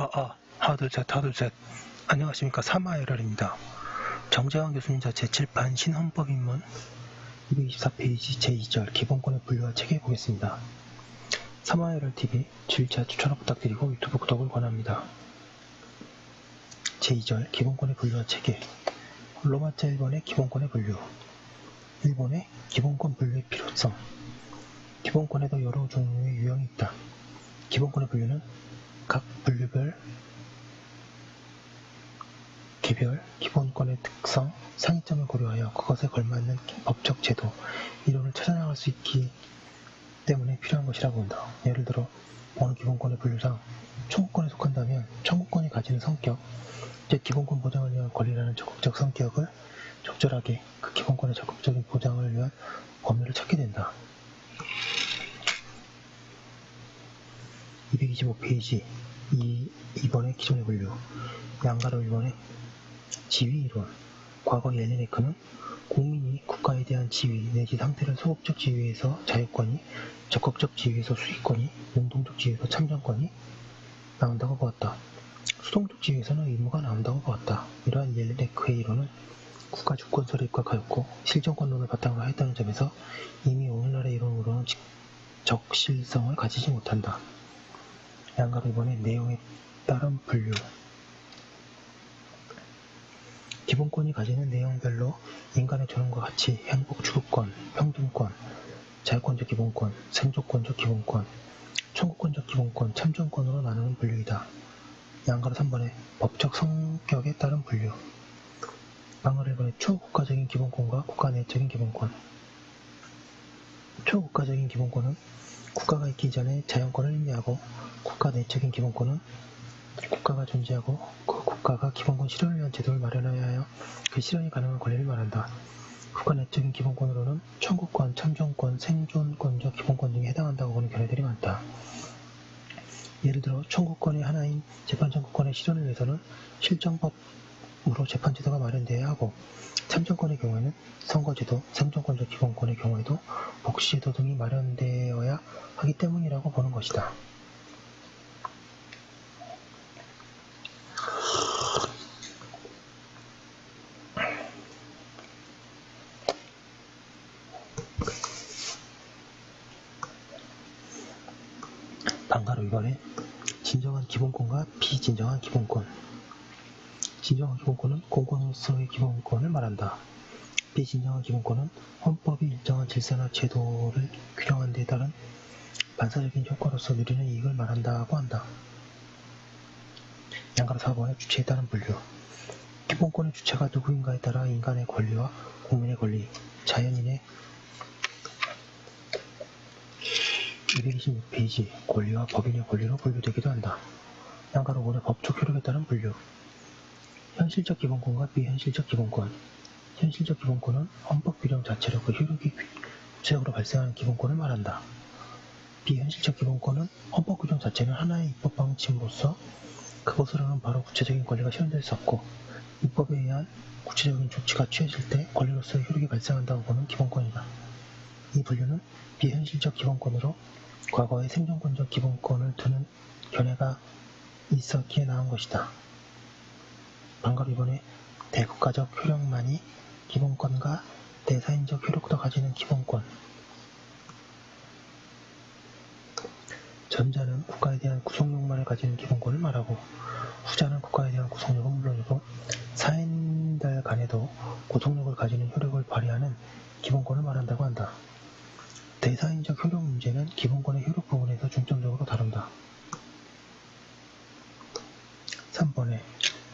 하나 둘 셋. 안녕하십니까. 사마에럴입니다. 정재환 교수님 자체 칠판 신헌법입문 224페이지 제2절 기본권의 분류와 체계 보겠습니다. 사마에럴TV 주일차 추천을 부탁드리고 유튜브 구독을 권합니다. 제2절 기본권의 분류와 체계. 로마자 1번의 기본권의 분류. 1번의 기본권 분류의 필요성. 기본권에도 여러 종류의 유형이 있다. 기본권의 분류는 각 분류별, 개별, 기본권의 특성, 상이점을 고려하여 그것에 걸맞는 법적 제도, 이론을 찾아나갈 수 있기 때문에 필요한 것이라고 본다. 예를 들어 어느 기본권의 분류상 청구권에 속한다면 청구권이 가지는 성격, 즉 기본권 보장을 위한 권리라는 적극적 성격을 적절하게 그 기본권의 적극적인 보장을 위한 법률을 찾게 된다. 225페이지 2번의 기존의 분류. 양가로 1번의 지위이론. 과거 옐리네크는 국민이 국가에 대한 지위 내지 상태를 소극적 지위에서 자유권이, 적극적 지위에서 수익권이, 능동적 지위에서 참정권이 나온다고 보았다. 수동적 지위에서는 의무가 나온다고 보았다. 이러한 옐리네크의 이론은 국가 주권 설립과 가였고 실정권론을 바탕으로 하였다는 점에서 이미 오늘날의 이론으로는 적실성을 가지지 못한다. 양가로 2번의 내용에 따른 분류. 기본권이 가지는 내용별로 인간의 존엄과 가치, 행복 추구권, 평등권, 자유권적 기본권, 생존권적 기본권, 청구권적 기본권, 참정권으로 나누는 분류이다. 양가로 3번의 법적 성격에 따른 분류. 양가로 1번의 초국가적인 기본권과 국가 내적인 기본권. 초국가적인 기본권은 국가가 있기 이전에 자연권을 의미하고, 국가 내적인 기본권은 국가가 존재하고 그 국가가 기본권 실현을 위한 제도를 마련해야 하여 그 실현이 가능한 권리를 말한다. 국가 내적인 기본권으로는 청구권, 참정권, 생존권적 기본권 등에 해당한다고 보는 견해들이 많다. 예를 들어 청구권의 하나인 재판청구권의 실현을 위해서는 실정법으로 재판제도가 마련되어야 하고, 참정권의 경우에는 선거제도, 생존권적 기본권의 경우에도 복지제도 등이 마련되어야 하기 때문이라고 보는 것이다. 방가로 2번에 진정한 기본권과 비진정한 기본권. 진정한 기본권은 공권으로서의 기본권을 말한다. 비진정한 기본권은 헌법이 일정한 질서나 제도를 규정한 데 따른 반사적인 효과로서 누리는 이익을 말한다고 한다. 양가로 4번의 주체에 따른 분류. 기본권의 주체가 누구인가에 따라 인간의 권리와 국민의 권리, 자연인의 226페이지 권리와 법인의 권리로 분류되기도 한다. 양가로 5번의 법적 효력에 따른 분류. 현실적 기본권과 비현실적 기본권. 현실적 기본권은 헌법 규정 자체로 그 효력이 구체적으로 발생하는 기본권을 말한다. 비현실적 기본권은 헌법 규정 자체는 하나의 입법 방침으로서 그것으로는 바로 구체적인 권리가 실현될 수 없고, 입법에 의한 구체적인 조치가 취해질 때 권리로서의 효력이 발생한다고 보는 기본권이다. 이 분류는 비현실적 기본권으로 과거의 생존권적 기본권을 두는 견해가 있었기에 나온 것이다. 방가로 2번에 대국가적 효력만이 기본권과 대사인적 효력도 가지는 기본권. 전자는 국가에 대한 구속력만을 가지는 기본권을 말하고, 후자는 국가에 대한 구속력은 물론이고 사인들 간에도 구속력을 가지는 효력을 발휘하는 기본권을 말한다고 한다. 대사인적 효력 문제는 기본권의 효력 부분에서 중점적으로 다룬다. 3번에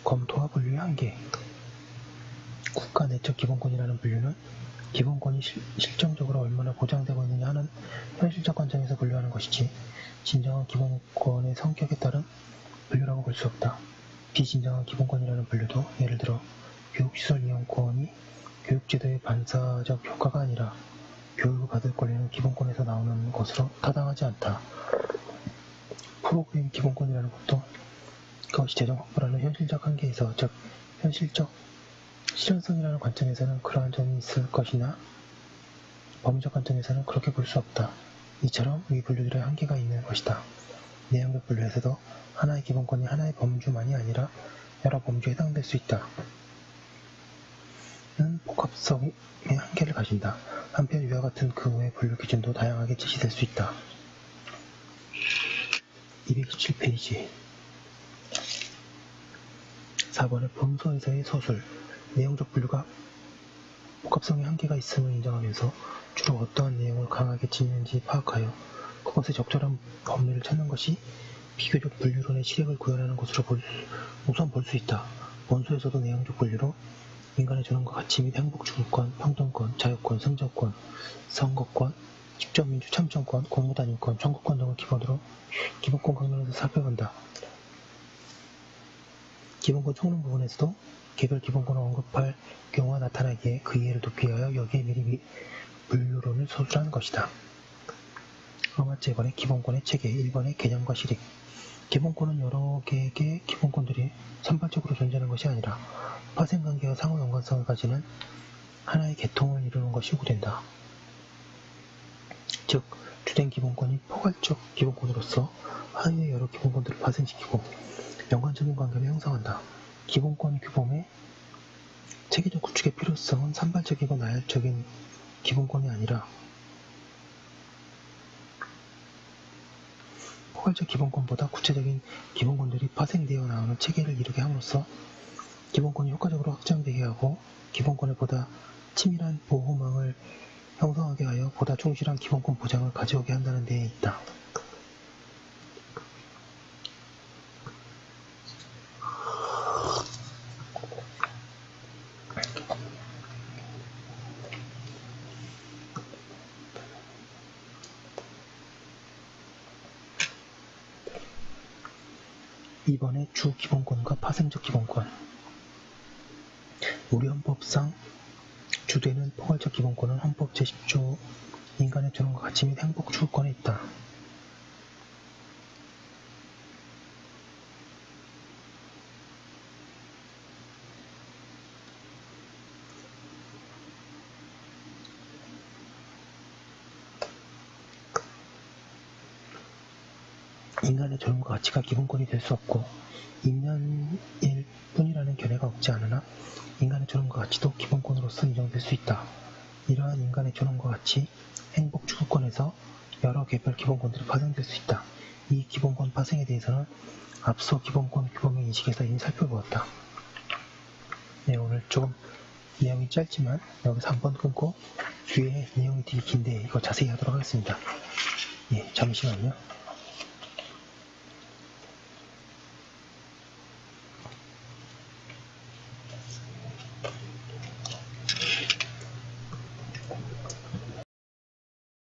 검토와 분류의 한계. 국가 내적 기본권이라는 분류는 기본권이 실정적으로 얼마나 보장되고 있느냐 하는 현실적 관점에서 분류하는 것이지 진정한 기본권의 성격에 따른 분류라고 볼 수 없다. 비진정한 기본권이라는 분류도 예를 들어 교육시설 이용권이 교육제도의 반사적 효과가 아니라 교육을 받을 권리는 기본권에서 나오는 것으로 타당하지 않다. 프로그램 기본권이라는 것도 그것이 재정 확보라는 현실적 한계에서, 즉 현실적 실현성이라는 관점에서는 그러한 점이 있을 것이나 법률적 관점에서는 그렇게 볼 수 없다. 이처럼 이 분류들의 한계가 있는 것이다. 내용적 분류에서도 하나의 기본권이 하나의 범주만이 아니라 여러 범주에 해당될 수 있다. 는 복합성의 한계를 가진다. 한편 위와 같은 그 외의 분류 기준도 다양하게 제시될 수 있다. 227페이지 4번의 본서에서의 서술 내용적 분류가 복합성의 한계가 있음을 인정하면서 주로 어떠한 내용을 강하게 짓는지 파악하여 그것의 적절한 범위를 찾는 것이 비교적 분류론의 실익을 구현하는 것으로 우선 볼 수 있다. 원소에서도 내용적 분류로 인간의 존엄과 가치 및 행복 추구권, 평등권, 자유권, 승전권, 선거권, 직접민주 참정권, 공무단위권, 청구권 등을 기본으로 기본권 강론에서 살펴본다. 기본권 총론 부분에서도 개별 기본권을 언급할 경우가 나타나기에 그 이해를 돕기 위하여 여기에 미리 분류론을 서술한 것이다. 로마제 1번의 기본권의 체계 1번의 개념과 실익 기본권은 여러 개의 기본권들이 산발적으로 존재하는 것이 아니라 파생관계와 상호 연관성을 가지는 하나의 계통을 이루는 것이 요구된다. 즉, 주된 기본권이 포괄적 기본권으로서 하위의 여러 기본권들을 파생시키고 연관적인 관계를 형성한다. 기본권 규범의 체계적 구축의 필요성은 산발적이고 나열적인 기본권이 아니라 포괄적 기본권보다 구체적인 기본권들이 파생되어 나오는 체계를 이루게 함으로써 기본권이 효과적으로 확장되게 하고 기본권에 보다 치밀한 보호망을 형성하게 하여 보다 충실한 기본권 보장을 가져오게 한다는 데에 있다. 이번에 주기본권과 파생적 기본권 우리 헌법상 주되는 포괄적 기본권은 헌법 제10조 인간의 존엄과 가치 및 행복 추구권에 있다. 인간의 존엄과 가치가 기본권이 될 수 없고 인면일 뿐이라는 견해가 없지 않으나 인간의 존엄과 가치도 기본권으로서 인정될 수 있다. 이러한 인간의 존엄과 가치, 행복 추구권에서 여러 개별 기본권들이 파생될 수 있다. 이 기본권 파생에 대해서는 앞서 기본권 규범의 인식에서 이미 살펴보았다. 네, 오늘 조금 내용이 짧지만 여기서 한번 끊고 뒤에 내용이 되게 긴데 이거 자세히 하도록 하겠습니다. 예, 잠시만요.